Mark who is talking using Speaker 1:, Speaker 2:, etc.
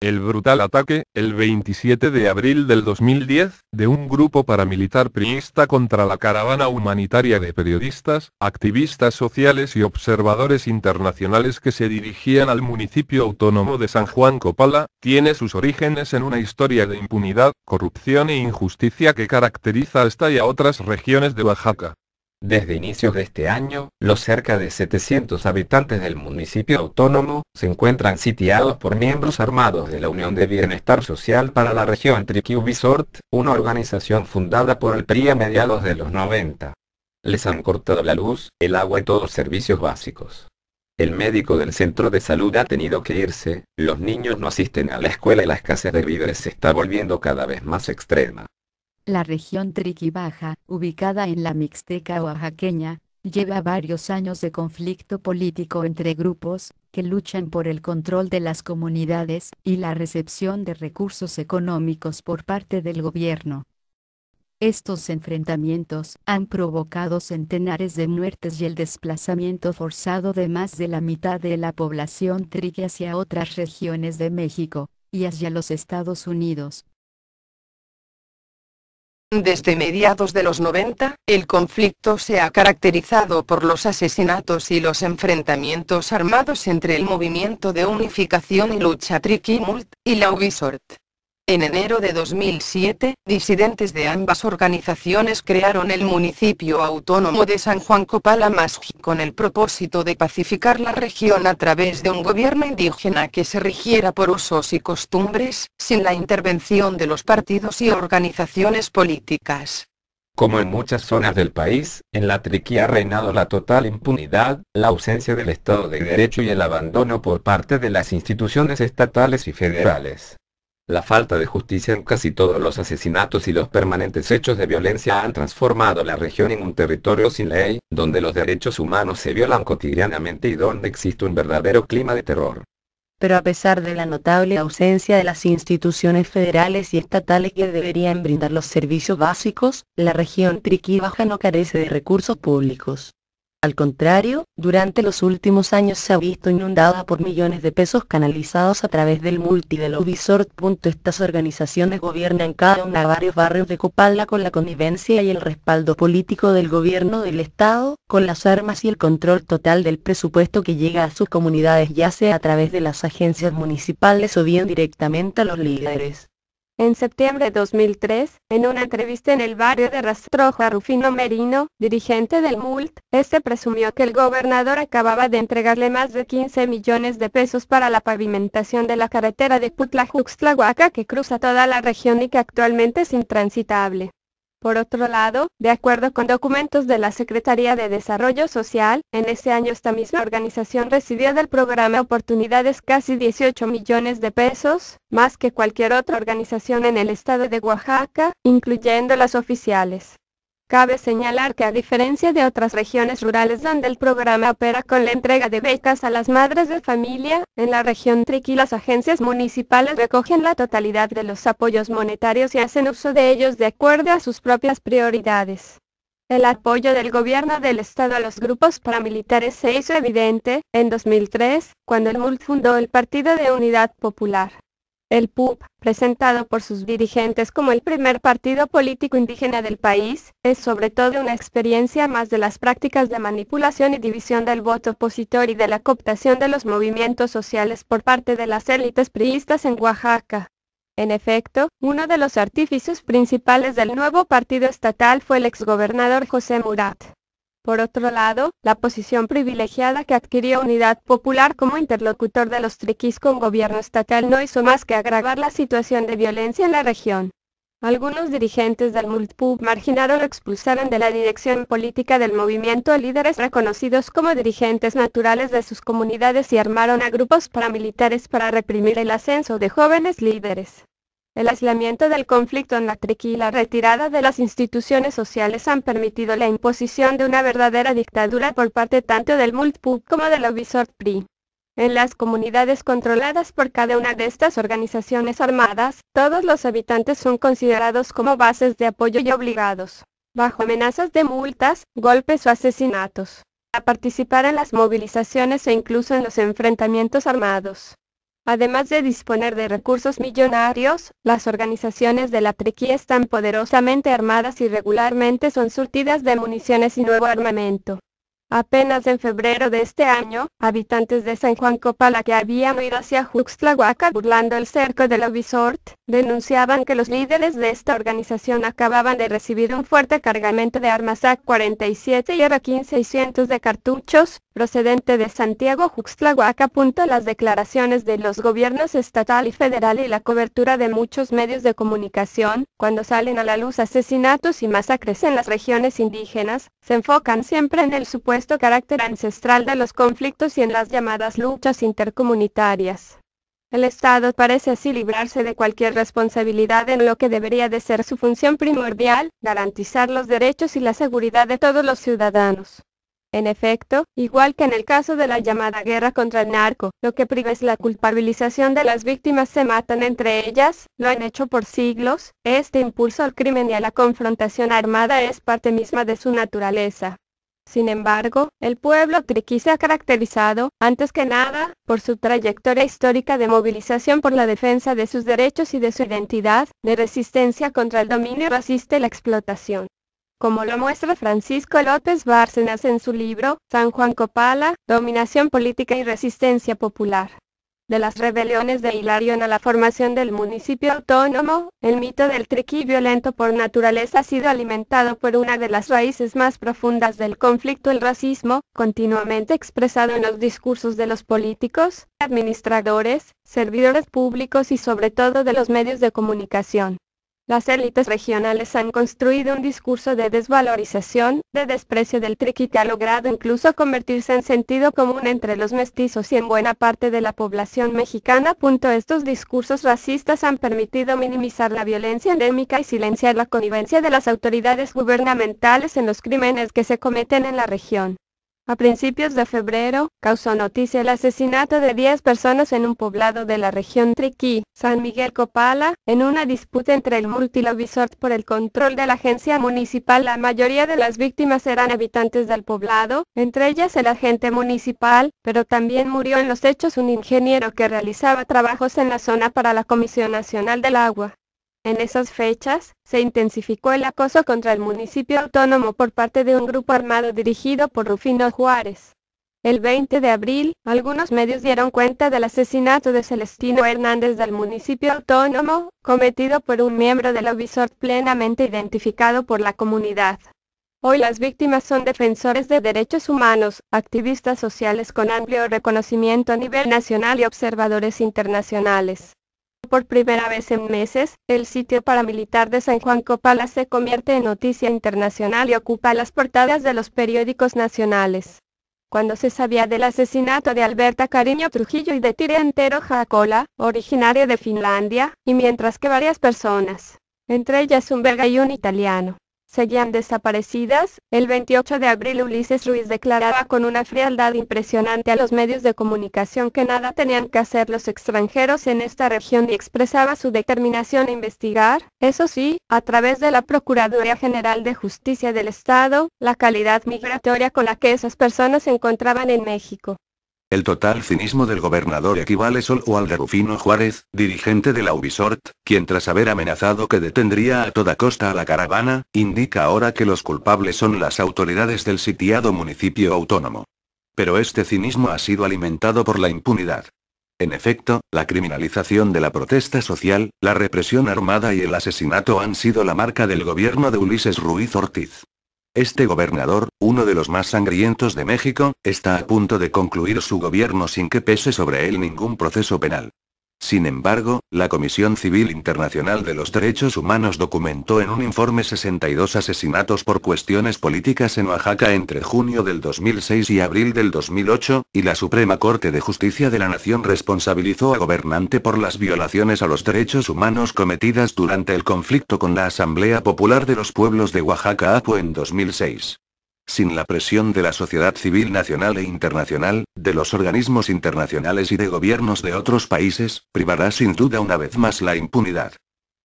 Speaker 1: El brutal ataque, el 27 de abril del 2010, de un grupo paramilitar priista contra la caravana humanitaria de periodistas, activistas sociales y observadores internacionales que se dirigían al municipio autónomo de San Juan Copala, tiene sus orígenes en una historia de impunidad, corrupción e injusticia que caracteriza a esta y a otras regiones de Oaxaca.
Speaker 2: Desde inicios de este año, los cerca de 700 habitantes del municipio autónomo se encuentran sitiados por miembros armados de la Unión de Bienestar Social para la región Triqui-Ubisort, una organización fundada por el PRI a mediados de los 90. Les han cortado la luz, el agua y todos los servicios básicos. El médico del centro de salud ha tenido que irse, los niños no asisten a la escuela y la escasez de víveres se está volviendo cada vez más extrema.
Speaker 3: La región Triqui-Baja, ubicada en la Mixteca oaxaqueña, lleva varios años de conflicto político entre grupos que luchan por el control de las comunidades y la recepción de recursos económicos por parte del gobierno. Estos enfrentamientos han provocado centenares de muertes y el desplazamiento forzado de más de la mitad de la población triqui hacia otras regiones de México y hacia los Estados Unidos.
Speaker 4: Desde mediados de los 90, el conflicto se ha caracterizado por los asesinatos y los enfrentamientos armados entre el Movimiento de Unificación y Lucha Triqui-Mult y la Ubisort. En enero de 2007, disidentes de ambas organizaciones crearon el municipio autónomo de San Juan Copala Masji con el propósito de pacificar la región a través de un gobierno indígena que se rigiera por usos y costumbres, sin la intervención de los partidos y organizaciones políticas.
Speaker 2: Como en muchas zonas del país, en la Triqui ha reinado la total impunidad, la ausencia del Estado de Derecho y el abandono por parte de las instituciones estatales y federales. La falta de justicia en casi todos los asesinatos y los permanentes hechos de violencia han transformado la región en un territorio sin ley, donde los derechos humanos se violan cotidianamente y donde existe un verdadero clima de terror.
Speaker 5: Pero a pesar de la notable ausencia de las instituciones federales y estatales que deberían brindar los servicios básicos, la región Triqui-Baja no carece de recursos públicos. Al contrario, durante los últimos años se ha visto inundada por millones de pesos canalizados a través del multi de la Ubisort. Estas organizaciones gobiernan cada una de varios barrios de Copala con la connivencia y el respaldo político del gobierno del estado, con las armas y el control total del presupuesto que llega a sus comunidades, ya sea a través de las agencias municipales o bien directamente a los líderes.
Speaker 6: En septiembre de 2003, en una entrevista en el barrio de Rastrojo a Rufino Merino, dirigente del MULT, este presumió que el gobernador acababa de entregarle más de 15 millones de pesos para la pavimentación de la carretera de Putlajuxtlahuaca que cruza toda la región y que actualmente es intransitable. Por otro lado, de acuerdo con documentos de la Secretaría de Desarrollo Social, en ese año esta misma organización recibió del programa Oportunidades casi 18 millones de pesos, más que cualquier otra organización en el estado de Oaxaca, incluyendo las oficiales. Cabe señalar que a diferencia de otras regiones rurales donde el programa opera con la entrega de becas a las madres de familia, en la región Triqui las agencias municipales recogen la totalidad de los apoyos monetarios y hacen uso de ellos de acuerdo a sus propias prioridades. El apoyo del gobierno del estado a los grupos paramilitares se hizo evidente en 2003, cuando el MULT fundó el Partido de Unidad Popular. El PUP, presentado por sus dirigentes como el primer partido político indígena del país, es sobre todo una experiencia más de las prácticas de manipulación y división del voto opositor y de la cooptación de los movimientos sociales por parte de las élites priistas en Oaxaca. En efecto, uno de los artífices principales del nuevo partido estatal fue el exgobernador José Murat. Por otro lado, la posición privilegiada que adquirió Unidad Popular como interlocutor de los triquis con gobierno estatal no hizo más que agravar la situación de violencia en la región. Algunos dirigentes del MULTPUB marginaron o expulsaron de la dirección política del movimiento a líderes reconocidos como dirigentes naturales de sus comunidades y armaron a grupos paramilitares para reprimir el ascenso de jóvenes líderes. El aislamiento del conflicto en la Triqui y la retirada de las instituciones sociales han permitido la imposición de una verdadera dictadura por parte tanto del MULTPUB como de la Ubisort PRI. En las comunidades controladas por cada una de estas organizaciones armadas, todos los habitantes son considerados como bases de apoyo y obligados, bajo amenazas de multas, golpes o asesinatos, a participar en las movilizaciones e incluso en los enfrentamientos armados. Además de disponer de recursos millonarios, las organizaciones de la Triqui están poderosamente armadas y regularmente son surtidas de municiones y nuevo armamento. Apenas en febrero de este año, habitantes de San Juan Copala que habían huido hacia Juxtlahuaca burlando el cerco de la Ubisoft, denunciaban que los líderes de esta organización acababan de recibir un fuerte cargamento de armas AK-47 y R-15 y cientos de cartuchos, procedente de Santiago Juxtlahuaca. Las declaraciones de los gobiernos estatal y federal y la cobertura de muchos medios de comunicación, cuando salen a la luz asesinatos y masacres en las regiones indígenas, se enfocan siempre en el supuesto carácter ancestral de los conflictos y en las llamadas luchas intercomunitarias. El Estado parece así librarse de cualquier responsabilidad en lo que debería de ser su función primordial, garantizar los derechos y la seguridad de todos los ciudadanos. En efecto, igual que en el caso de la llamada guerra contra el narco, lo que priva es la culpabilización de las víctimas. Se matan entre ellas, lo han hecho por siglos. Este impulso al crimen y a la confrontación armada es parte misma de su naturaleza. Sin embargo, el pueblo triqui se ha caracterizado, antes que nada, por su trayectoria histórica de movilización por la defensa de sus derechos y de su identidad, de resistencia contra el dominio racista y la explotación. Como lo muestra Francisco López Bárcenas en su libro, San Juan Copala, Dominación Política y Resistencia Popular. De las rebeliones de Hilarión a la formación del municipio autónomo, el mito del triqui violento por naturaleza ha sido alimentado por una de las raíces más profundas del conflicto: el racismo, continuamente expresado en los discursos de los políticos, administradores, servidores públicos y sobre todo de los medios de comunicación. Las élites regionales han construido un discurso de desvalorización, de desprecio del triqui que ha logrado incluso convertirse en sentido común entre los mestizos y en buena parte de la población mexicana. Estos discursos racistas han permitido minimizar la violencia endémica y silenciar la connivencia de las autoridades gubernamentales en los crímenes que se cometen en la región. A principios de febrero, causó noticia el asesinato de 10 personas en un poblado de la región Triqui, San Miguel Copala, en una disputa entre el MULT y la Ubisoft por el control de la agencia municipal. La mayoría de las víctimas eran habitantes del poblado, entre ellas el agente municipal, pero también murió en los hechos un ingeniero que realizaba trabajos en la zona para la Comisión Nacional del Agua. En esas fechas, se intensificó el acoso contra el municipio autónomo por parte de un grupo armado dirigido por Rufino Juárez. El 20 de abril, algunos medios dieron cuenta del asesinato de Celestino Hernández del municipio autónomo, cometido por un miembro de la Ubisoft plenamente identificado por la comunidad. Hoy las víctimas son defensores de derechos humanos, activistas sociales con amplio reconocimiento a nivel nacional y observadores internacionales. Por primera vez en meses, el sitio paramilitar de San Juan Copala se convierte en noticia internacional y ocupa las portadas de los periódicos nacionales. Cuando se sabía del asesinato de Alberta Cariño Trujillo y de Tirentero Jacola, originario de Finlandia, y mientras que varias personas, entre ellas un belga y un italiano, seguían desaparecidas, el 28 de abril Ulises Ruiz declaraba con una frialdad impresionante a los medios de comunicación que nada tenían que hacer los extranjeros en esta región y expresaba su determinación a investigar, eso sí, a través de la Procuraduría General de Justicia del Estado, la calidad migratoria con la que esas personas se encontraban en México.
Speaker 7: El total cinismo del gobernador equivale solo al de Rufino Juárez, dirigente de la Ubisoft, quien tras haber amenazado que detendría a toda costa a la caravana, indica ahora que los culpables son las autoridades del sitiado municipio autónomo. Pero este cinismo ha sido alimentado por la impunidad. En efecto, la criminalización de la protesta social, la represión armada y el asesinato han sido la marca del gobierno de Ulises Ruiz Ortiz. Este gobernador, uno de los más sangrientos de México, está a punto de concluir su gobierno sin que pese sobre él ningún proceso penal. Sin embargo, la Comisión Civil Internacional de los Derechos Humanos documentó en un informe 62 asesinatos por cuestiones políticas en Oaxaca entre junio del 2006 y abril del 2008, y la Suprema Corte de Justicia de la Nación responsabilizó a gobernante por las violaciones a los derechos humanos cometidas durante el conflicto con la Asamblea Popular de los Pueblos de Oaxaca APO en 2006. Sin la presión de la sociedad civil nacional e internacional, de los organismos internacionales y de gobiernos de otros países, privará sin duda una vez más la impunidad.